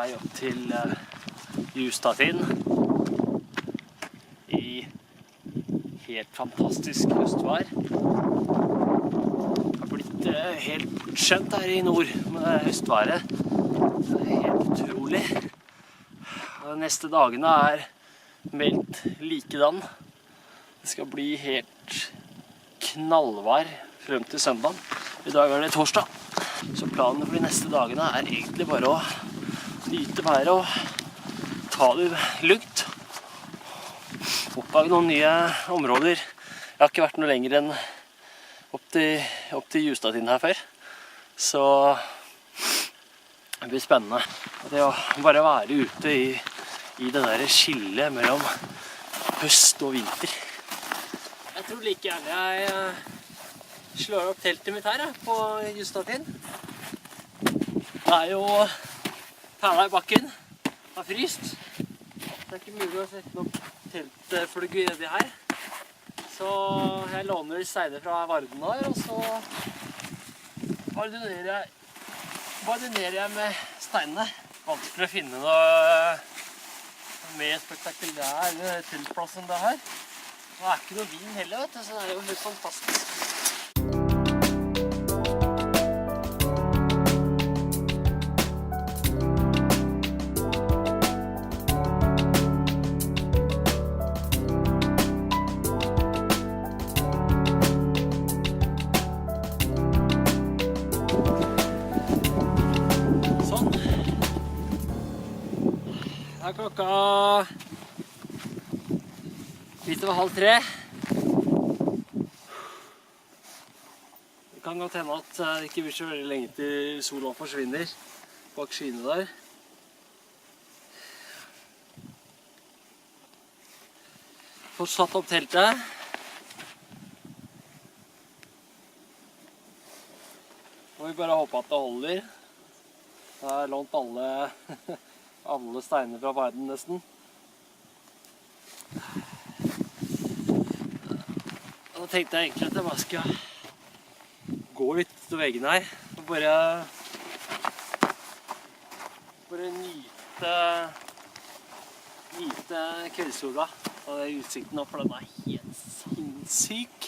vei opp til Justadtind i helt fantastisk høstvær. Det har blitt helt skjønt her i nord med høstværet. Det er helt utrolig. De neste dagene er meldt likedan. Det skal bli helt knallvær frem til søndag. I dag er det torsdag. Så planen for de neste dagene er egentlig bare å nyte været og ta det lugnt. Oppdage noen nye områder. Jeg har ikke vært noe lenger enn opp til Justadtind her før. Så det blir spennende. Det å bare være ute i det der skillet mellom høst og vinter. Jeg tror like gjerne jeg slår opp teltet mitt her på Justadtind. Det er jo perla i bakken. Det er fryst. Det er ikke mulig å sette opp teltflugg nedi her. Så jeg låner steiner fra Varden her, og så bardinerer jeg med steinene. Vanskelig å finne noe mer spektakulær teltplass enn det her. Det er ikke noe vind heller, vet du, så det er jo helt fantastisk. Sånn. Det er klokka litt over 2:30. Det kan godt hende at det ikke blir så veldig lenge til sola forsvinner bak skyene der. Fått satt opp teltet. Nå må vi bare håpe at det holder. Jeg har lånt alle steiner fra verden nesten. Nå tenkte jeg egentlig at jeg bare skal gå litt til veggen her og bare nyte kveldssola og utsikten opp, for den er helt sinnssyk.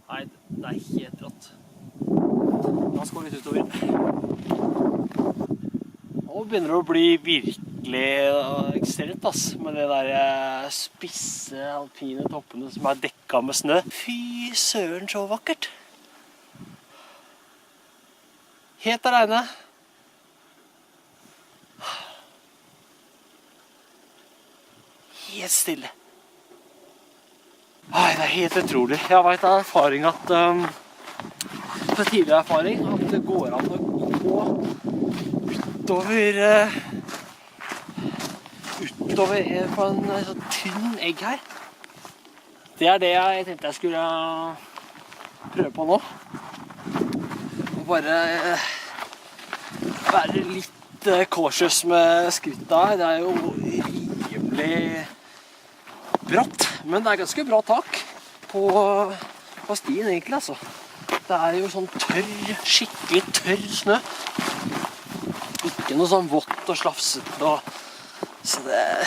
Nei, det er helt rått. La oss gå litt utover. Nå begynner det å bli virkelig ekstremt, med det der spisse alpine toppene som er dekket med snø. Fy søren, så vakkert! Helt alene. Helt stille. Nei, det er helt utrolig. Jeg vet av erfaring at fra tidligere erfaring at det går an å gå utover på en sånn tynn egg her. Det er det jeg tenkte jeg skulle prøve på nå. Og bare være litt cautious med skrittet her. Det er jo rimelig bratt, men det er ganske bra tak på stien egentlig, altså. Det er jo sånn skikkelig tørr snø. Ikke noe sånn vått og slafset, så det er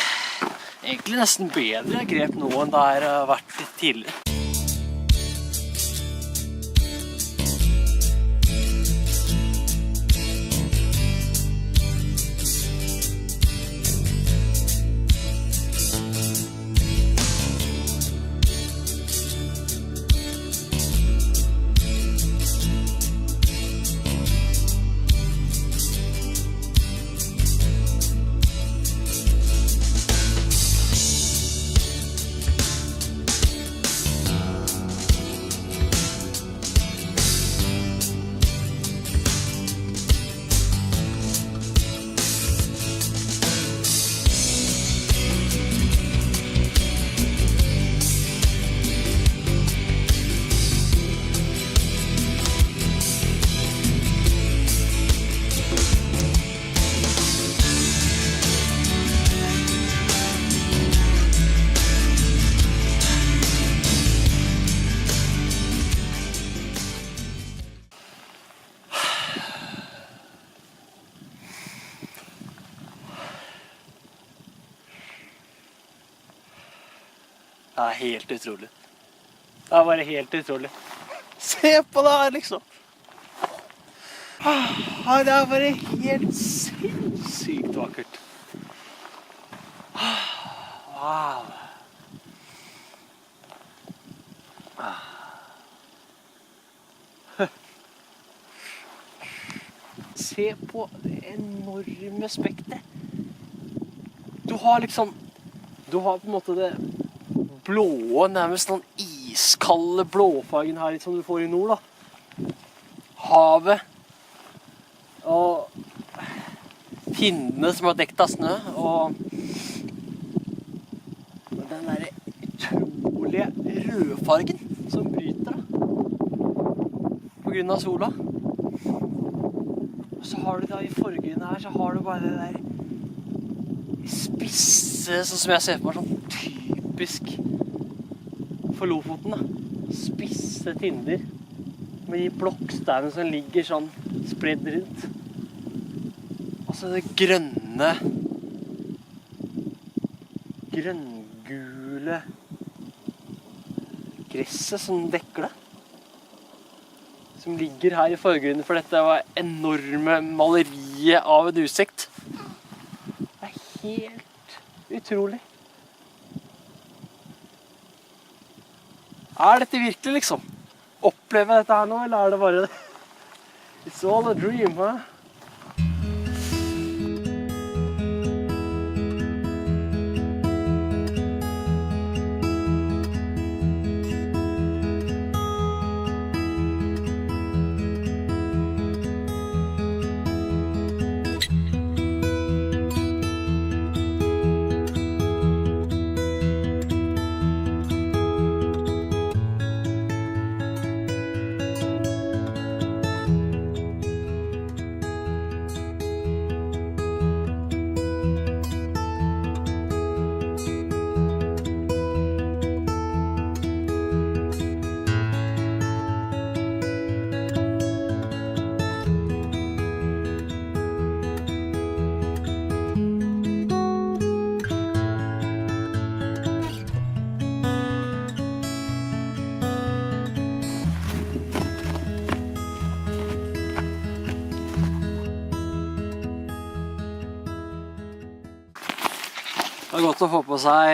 egentlig nesten bedre grep nå enn det har vært litt tidligere. Det helt utrolig. Det bare helt utrolig. Se på det her, liksom. Det bare helt sinnssykt vakkert. Wow. Se på det enorme spektret. Du har på en måte det blåe, nærmest noen iskalde blåfargen her som du får i nord, da. Havet. Og finnene som har dekt av snø, og den der utrolige rødfargen som bryter da, på grunn av sola. Og så har du da i forgrunnen her, så har du bare det der spisse, sånn som jeg ser på meg, sånn typisk for Lofoten da. Spisse tinder med de blokksteinene som ligger sånn spredd rundt. Og så det grønngule gresset som dekker det. Som ligger her i forgrunnen, for dette var enorme maleriet av en utsikt. Det helt utrolig. Dette virkelig, liksom? Oppleve dette her nå, eller det bare det? It's all a dream, huh? Det er godt å få på seg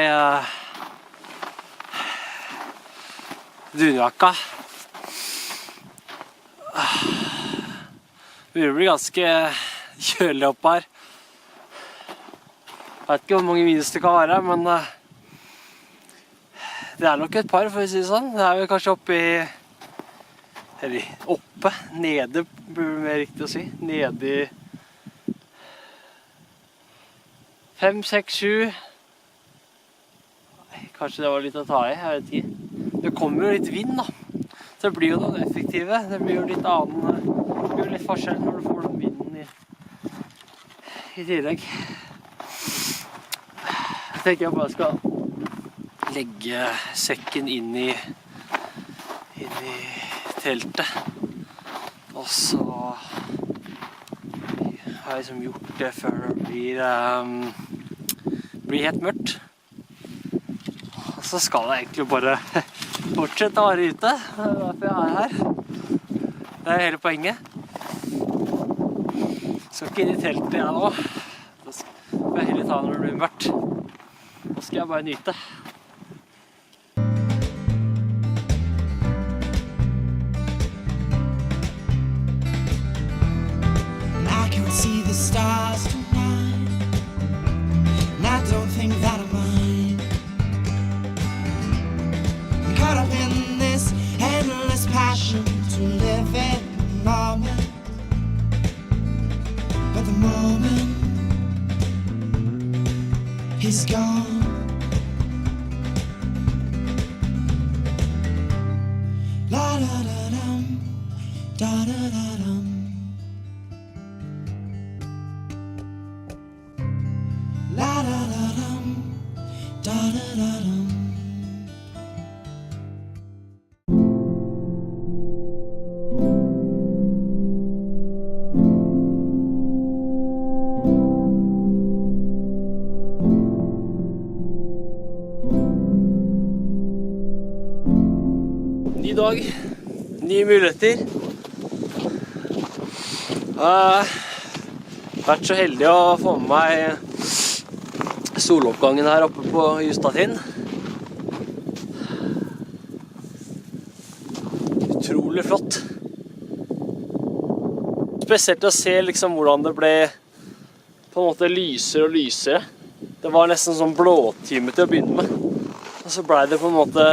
dunjakka. Det blir ganske kjølig opp her. Jeg vet ikke hvor mange minus det kan være, men det er nok et par, for å si det sånn. Det er vel kanskje oppe i, eller oppe, nede, burde det mer riktig å si. Nede i 5, 6, 7. Kanskje det var litt å ta i, jeg vet ikke. Det kommer jo litt vind da. Så det blir jo noe effektive. Det blir jo litt annen, det blir jo litt forskjell når du får den vinden i tillegg. Jeg tenker jeg bare skal legge sekken inn i teltet. Og så har jeg liksom gjort det før det blir helt mørkt. Og så skal jeg egentlig bare fortsette å være ute. Det er derfor jeg her. Det er hele poenget. Skal ikke inn i teltet jeg nå. Da skal jeg heller ta når det blir mørkt. Da skal jeg bare nyte. I can see the stars tonight, and I don't think that I'm mine. I'm caught up in this endless passion to live in the moment. But the moment is gone. La da da dum, da da da dum. La da da dum, da da da dum. Ny dag, nye muligheter. Vært så heldig å få med meg soloppgangen her oppe på Justatind. Utrolig flott. Spesielt å se liksom hvordan det ble på en måte lysere og lysere. Det var nesten sånn blåtime til å begynne med. Og så ble det på en måte,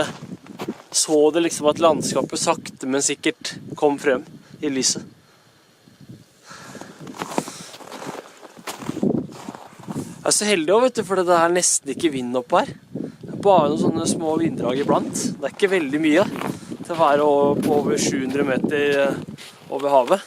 så det liksom at landskapet sakte, men sikkert kom frem i lyset. Jeg er så heldig også, vet du, for det er nesten ikke vind oppe her. Det er bare noen sånne små vinddrag iblant. Det er ikke veldig mye til å være på over 700 meter over havet.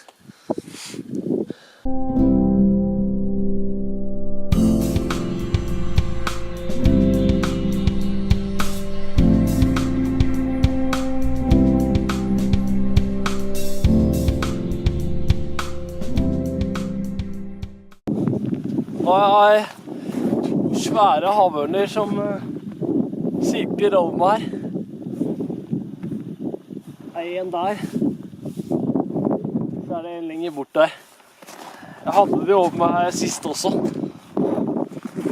Og jeg har svære havørner som sirkler over meg her. Det er en der. Så er det en lenger bort der. Jeg hadde det over meg her sist også.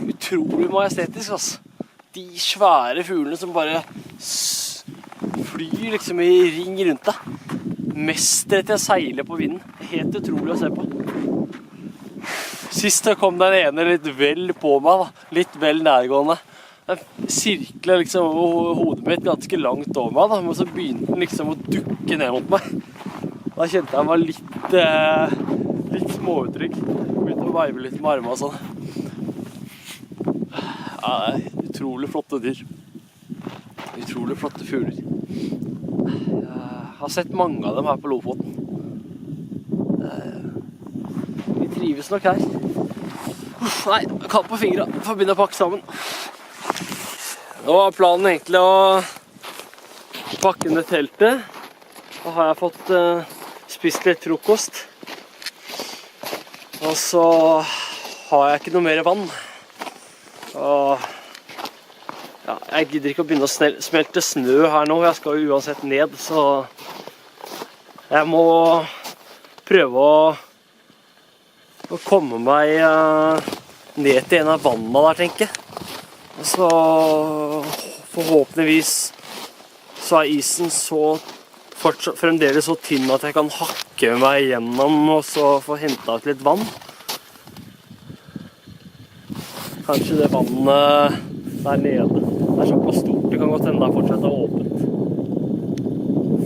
Utrolig majestetisk, altså. De svære fuglene som bare flyr liksom i ring rundt deg. Mestere til å seile på vinden. Helt utrolig å se på. Sist kom den ene litt vel på meg, da. Litt vel nærgående. Den sirklet liksom over hodet mitt ganske langt over meg, da. Men så begynte den liksom å dukke ned mot meg. Da kjente jeg meg litt småutrygg. Begynte å veive litt med armene og sånn. Ja, det er utrolig flotte dyr. Utrolig flotte fugler. Jeg har sett mange av dem her på Lofoten. Vi trives nok her. Nei, jeg kan på fingra. Jeg får begynne å pakke sammen. Nå var planen egentlig å pakke ned teltet. Da har jeg fått spist litt frokost. Og så har jeg ikke noe mer vann. Og ja, jeg gidder ikke å begynne å smelte snø her nå. Jeg skal jo uansett ned, så jeg må prøve å komme meg ned til en av vannene der, tenker jeg. Og så forhåpentligvis så er isen så fremdeles så tynn at jeg kan hakke meg gjennom og så få hentet ut litt vann. Kanskje det vannet der nede er såpass stort, det kan godt hende det fortsatt er åpent.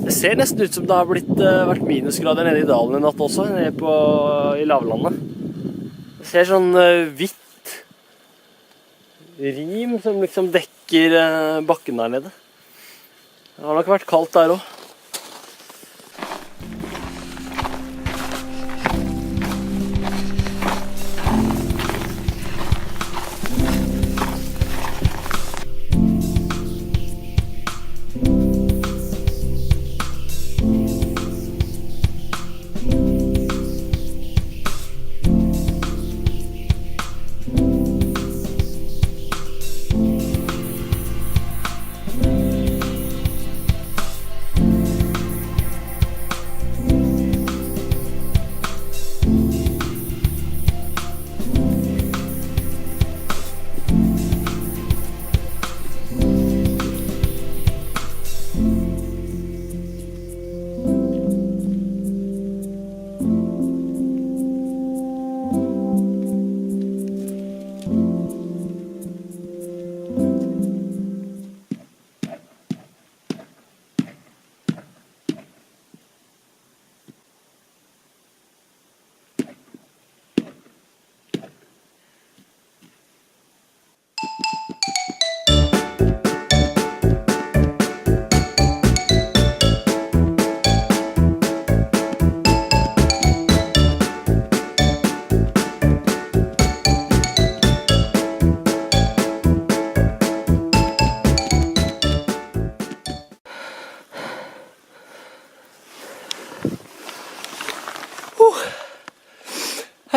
Det ser nesten ut som det har vært minusgrader nede i dalen i natt også, nede i lavlandet. Det ser sånn hvitt rim som liksom dekker bakken der nede. Det har nok vært kaldt der også.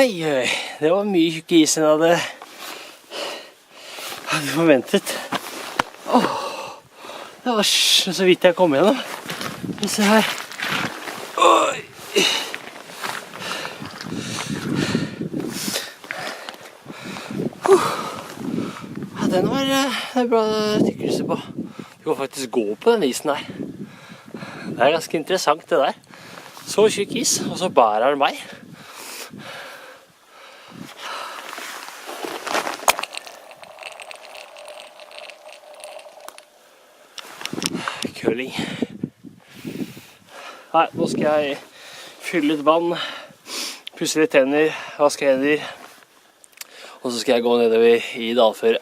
Hei, det var mye tjukk is enn jeg hadde forventet. Det var så vidt jeg kom igjennom. Se her. Oi. Ja, den var det er bra tykkelse på. Du kan faktisk gå på den isen her. Det er ganske interessant det der. Så tjukk is, og så bærer det meg. Køling. Nei, nå skal jeg fylle litt vann, pusse litt tenner, vaske hender, og så skal jeg gå nedover i dalføret.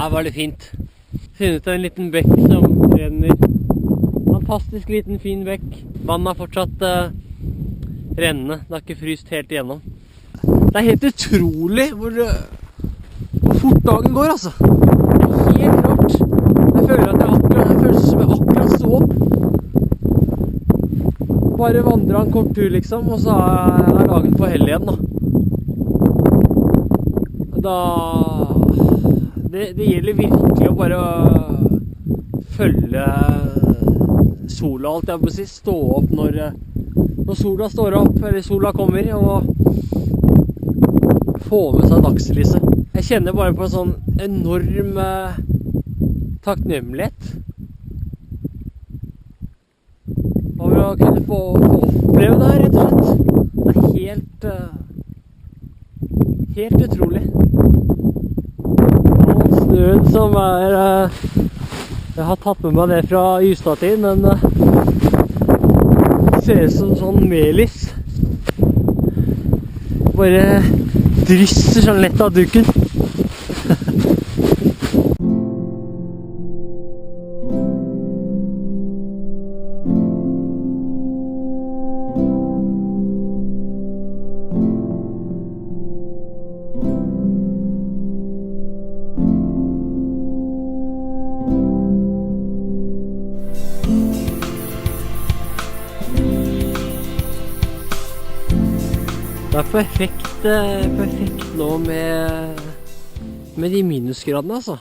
Her var det fint. Funnet en liten bekk som renner. Fantastisk liten fin bekk. Vannet er fortsatt rennende. Det har ikke fryst helt igjennom. Det er helt utrolig hvor fort dagen går, altså. Det er helt rart. Jeg føler at det føles som jeg akkurat så opp. Bare vandret en kort tur liksom, og så er dagen på hell igjen da. Det gjelder virkelig å bare følge sola, alt jeg må si, stå opp når sola står opp, eller sola kommer, og få med seg dagslyset. Jeg kjenner bare på en sånn enorm takknemlighet over å kunne få oppleve det her, rett og slett. Det er helt utrolig. Snøen som jeg har tatt med meg det fra Justadtid, men ser ut som sånn melis. Bare drysser sånn lett av duken. Det er perfekt nå med de minusgradene, altså.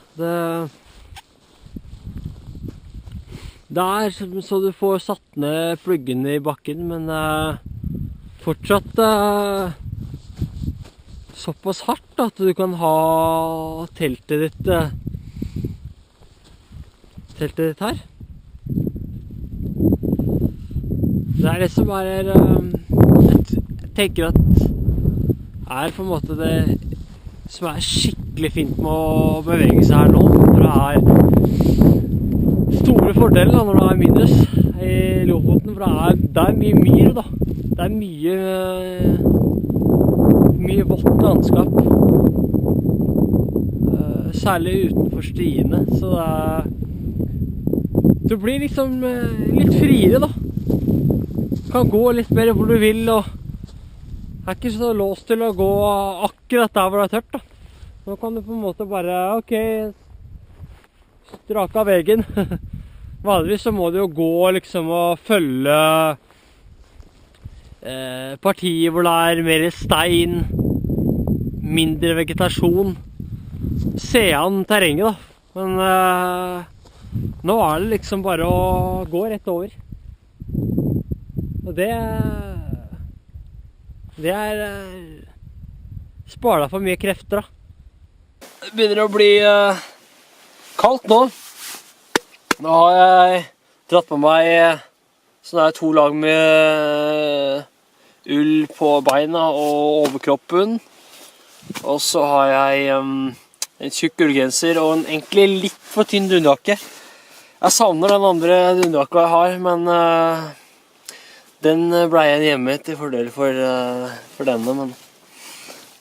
Det er så du får satt ned pluggene i bakken, men fortsatt såpass hardt at du kan ha teltet ditt her. Det er det som er jeg tenker at er på en måte det som er skikkelig fint med å bevege seg her nå, når det er store fordeler når det er minus i Lofoten, for det er mye myr da. Det er mye vått landskap. Særlig utenfor stiene, så det blir liksom litt friere da. Kan gå litt mer hvor du vil, og er ikke så låst til å gå akkurat der hvor det er tørt da. Nå kan du på en måte bare, ok, strake av veggen. Vanligvis så må du jo gå liksom og følge partier hvor det er mer stein, mindre vegetasjon. Se an terrenget da. Men nå er det liksom bare å gå rett over. Og det sparer deg for mye krefter da. Det begynner å bli kaldt nå. Nå har jeg dratt på meg sånn her 2 lag med ull på beina og overkroppen. Og så har jeg en tjukk ullgenser og en egentlig litt for tynn dunjakke. Jeg savner den andre dunjakka jeg har, men den ble jeg hjemme til fordel for denne.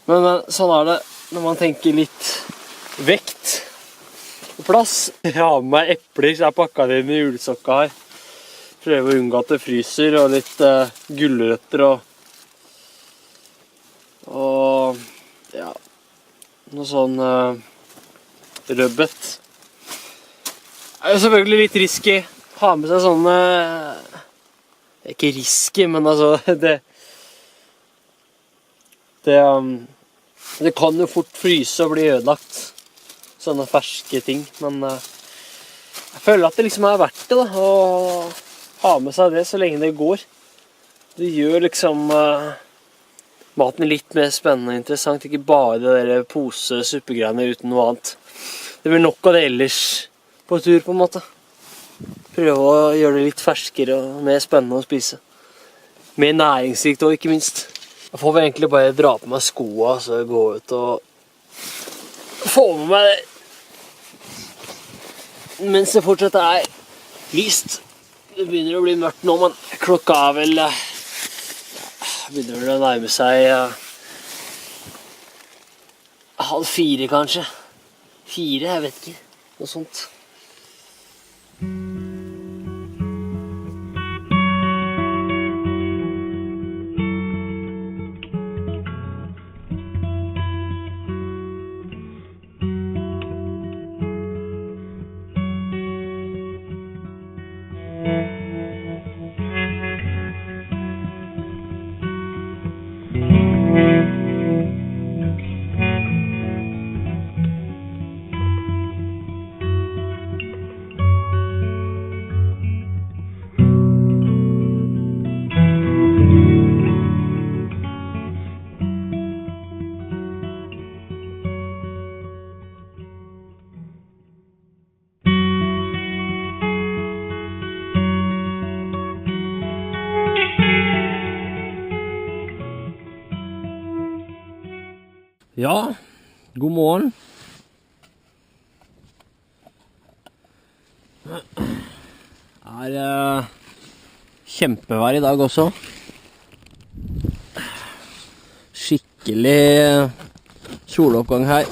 Men sånn er det når man tenker litt vekt og plass. Jeg har med meg epler, så jeg pakket det inn i julesokka her. Prøver å unngå at det fryser, og litt gulrøtter og ja, noe sånn røbbet. Det er jo selvfølgelig litt risky. Ha med seg sånne, ikke risky, men altså det kan jo fort fryse og bli ødelagt. Sånne ferske ting, men jeg føler at det liksom er verdt det da, å ha med seg det så lenge det går. Det gjør liksom maten litt mer spennende og interessant, ikke bare det der pose-suppegreiene uten noe annet. Det blir nok av det ellers på tur på en måte. Prøve å gjøre det litt ferskere og mer spennende å spise. Mer næringsrikt også, ikke minst. Jeg får vel egentlig bare dra på meg skoene, så gå ut og få med meg det. Mens det fortsatt er lyst. Det begynner å bli mørkt nå, men klokka er vel begynner vel å nærme seg 3:30 kanskje. 4, jeg vet ikke. Noe sånt. Ja, god morgen. Det er kjempevær i dag også. Skikkelig soloppgang her.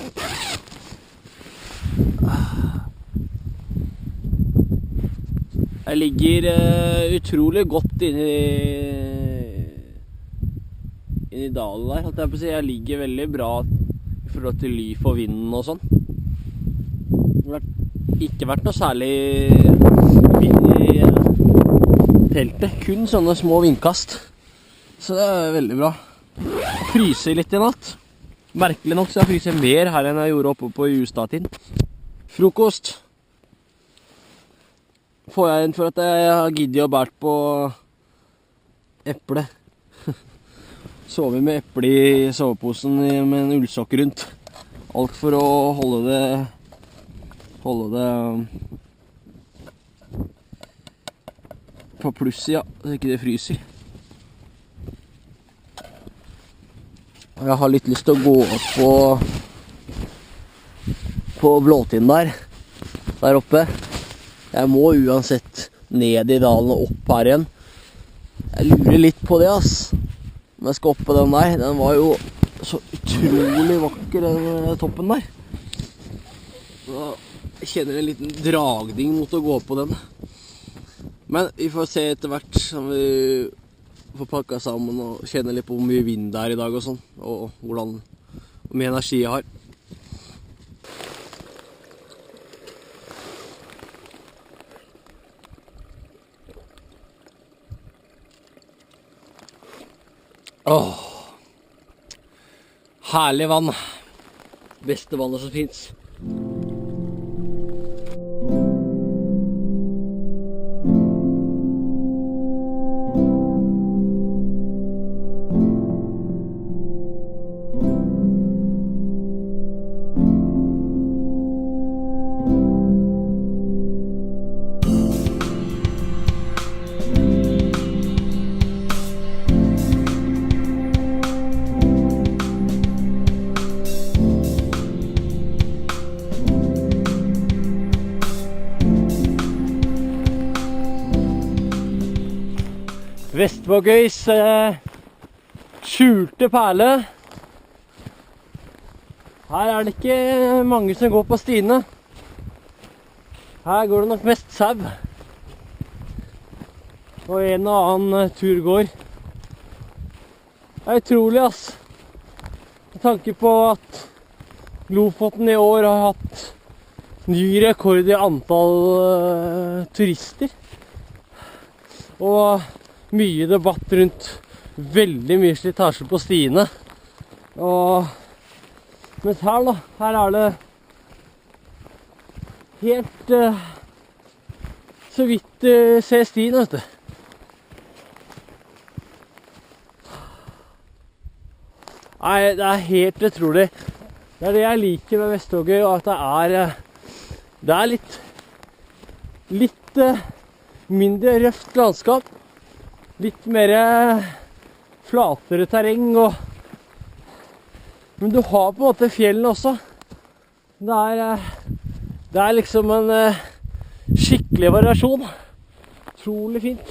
Jeg ligger utrolig godt inni dalen der, holdt jeg på å si. Jeg ligger veldig bra i forhold til ly for vinden og sånn. Det har ikke vært noe særlig vind i teltet, kun sånne små vindkast. Så det er veldig bra. Jeg fryser litt i natt. Merkelig nok så jeg fryser mer her enn jeg gjorde oppe på Justadtind. Frokost får jeg inn for at jeg har giddet og bært på eple. Sover med eple i soveposen med en ullsokk rundt. Alt for å holde det på plussida, så ikke det fryser. Jeg har litt lyst til å gå opp på Blåtind der oppe. Jeg må uansett ned i dalen og opp her igjen. Jeg lurer litt på det, ass. Om jeg skal opp på den der, den var jo Så utrolig vakker den toppen der. Jeg kjenner en liten dragning mot å gå på den. Men vi får se etter hvert som vi får pakket sammen og kjenne litt på hvor mye vind det er i dag og sånn. Og hvor mye energi jeg har. Åh, herlig vann. Beste vannet som finnes. Vestvågøys skjulte perle. Her er det ikke mange som går på stiene. Her går det nok mest sau. Og en og annen turgåer. Det er utrolig, ass. Med tanke på at Lofoten i år har hatt ny rekord i antall turister. Og mye debatt rundt veldig mye slitasje på stiene. Mens her er det helt så vidt du ser stien, vet du. Nei, det er helt utrolig. Det er det jeg liker med Vestvågøy, at det er litt mindre røft landskap. Litt mer flatere terreng, men du har på en måte fjellene også. Det er liksom en skikkelig variasjon. Utrolig fint.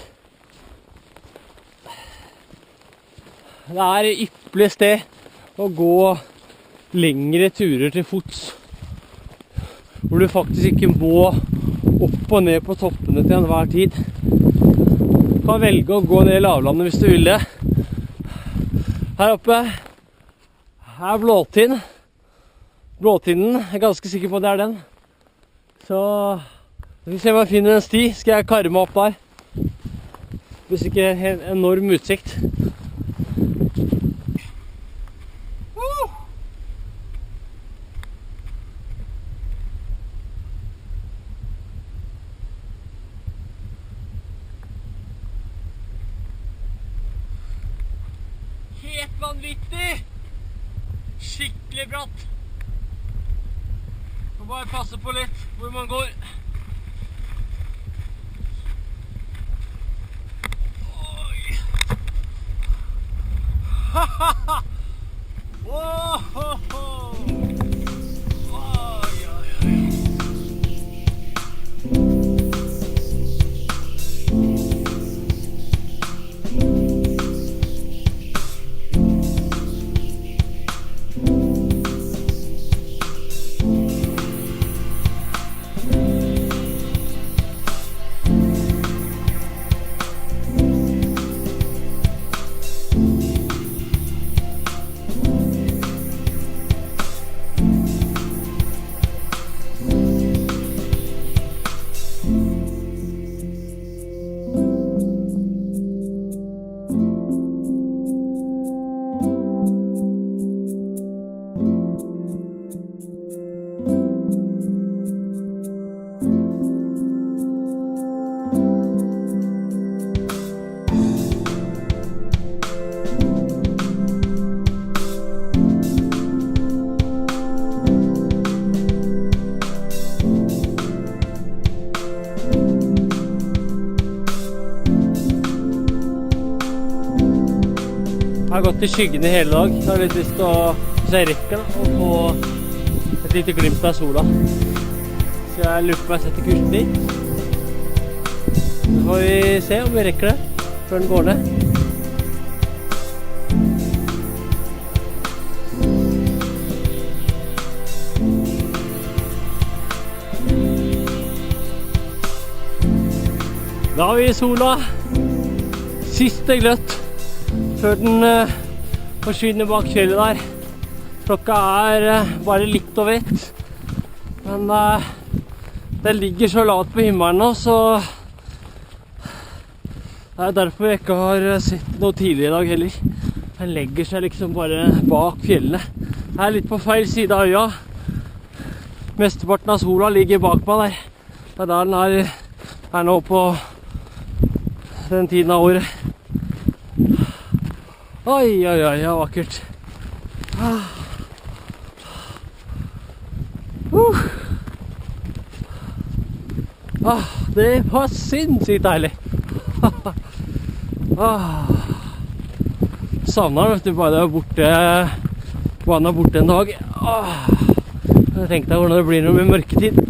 Det er et ypperlig sted å gå lengre turer til fots, hvor du faktisk ikke må opp og ned på toppene til enhver tid. Du kan velge å gå ned i lavlandet hvis du vil det. Her oppe er Blåtind. Blåtinden, jeg er ganske sikker på at det er den. Så vi ser om jeg finner en sti, skal jeg karre meg opp der. Hvis ikke en enorm utsikt. Helt vanvittig! Skikkelig bratt. Må bare passe på litt hvor man går. Oi! Hahaha! Ohoho! Oi, oi, oi. Jeg har gått i skyggene hele dag. Jeg har litt lyst til å se rekken og få et lite glimt av sola. Så jeg lurer på om jeg setter kursen dit. Så får vi se om vi rekker det før den går ned. Da har vi sola. Siste gløtt før den forsvinner bak fjellet der. Klokka bare litt over 1. Men den ligger så lavt på himmelen nå, så det er derfor jeg ikke har sett noe tidlig i dag heller. Den legger seg liksom bare bak fjellene. Jeg er litt på feil side av øya. Mesteparten av sola ligger bak meg der. Det er der den er nå på den tiden av året. Oi, oi, oi, ja, vakkert. Det var sinnssykt deilig. Savner, vet du, bare borte en dag. Jeg tenkte hvordan det blir noe med mørketid.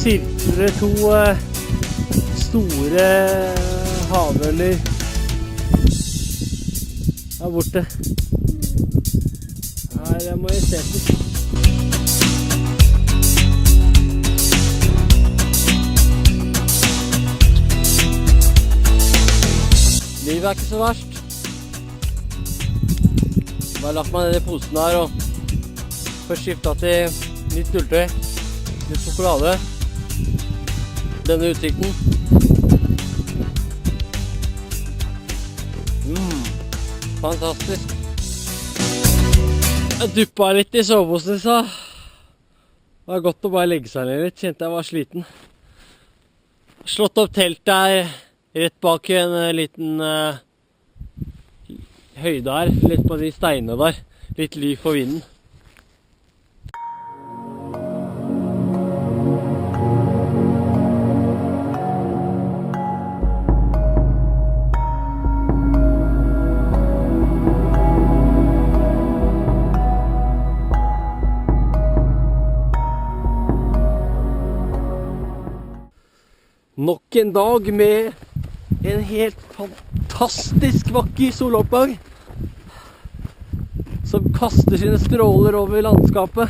Sirkler to store havørner her borte. Her er majesteter. Livet er ikke så verst. Bare lagt meg ned i posen her og først skiftet til nytt ulltøy, litt sjokolade. Denne utsikten. Fantastisk. Jeg duppet litt i soveposen i stad. Det var godt å bare legge seg ned litt, kjente jeg var sliten. Slått opp telt der, rett bak en liten høyde her, litt på de steinene der. Litt ly for vinden. Nok en dag med en helt fantastisk vakker soloppgang som kaster sine stråler over landskapet.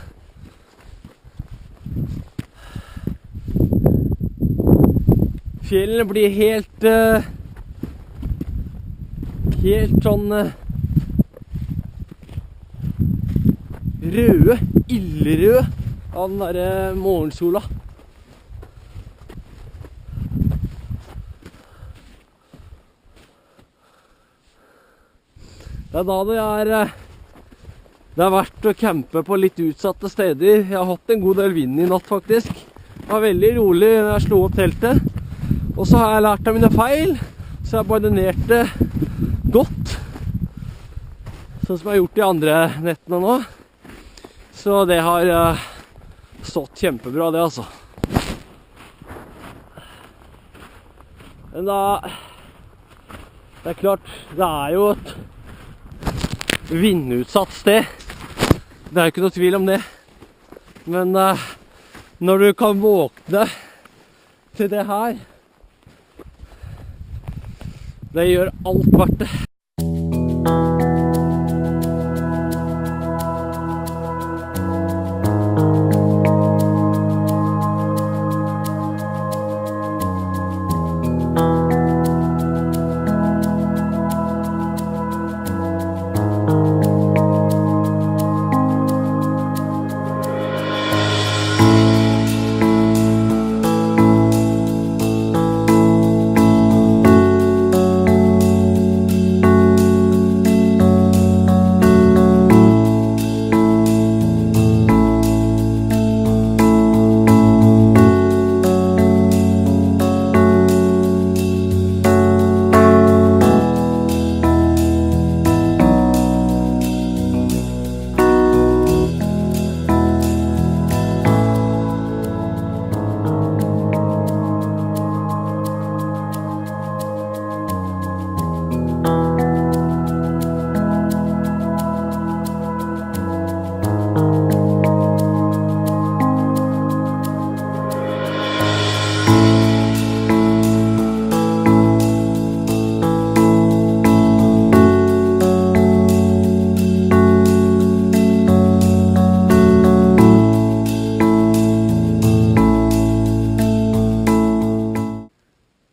Fjellene blir helt sånn røde, ildrøde av den der morgensola. Det er da det er verdt å campe på litt utsatte steder. Jeg har hatt en god del vind i natt faktisk. Det var veldig rolig når jeg slo opp teltet. Og så har jeg lært av mine feil, så jeg bardinerte godt. Sånn som jeg har gjort de andre nettene nå. Så det har stått kjempebra det altså. Men da, det er klart, det er jo et vindutsatt sted. Det er jo ikke noe tvil om det. Men når du kan våkne til det her, det gjør alt verdt det.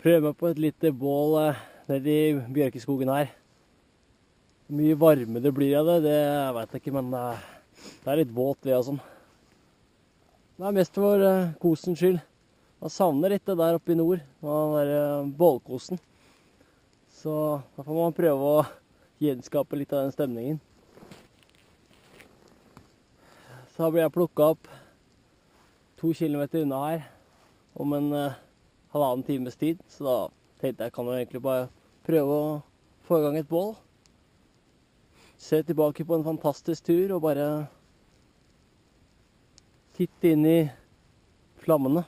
prøve meg på et lite bål nede i bjørkeskogen her. Hvor mye varme det blir av det vet jeg ikke, men det litt våt ved og sånn. Det mest for kosens skyld. Man savner litt det der oppe i nord, den der bålkosen. Så da får man prøve å gjenskape litt av den stemningen. Så da blir jeg plukket opp 2 kilometer unna her om en halvannen times tid. Så da tenkte jeg kan jo egentlig bare prøve å få i gang et bål. Se tilbake på en fantastisk tur og bare titte inn i flammene.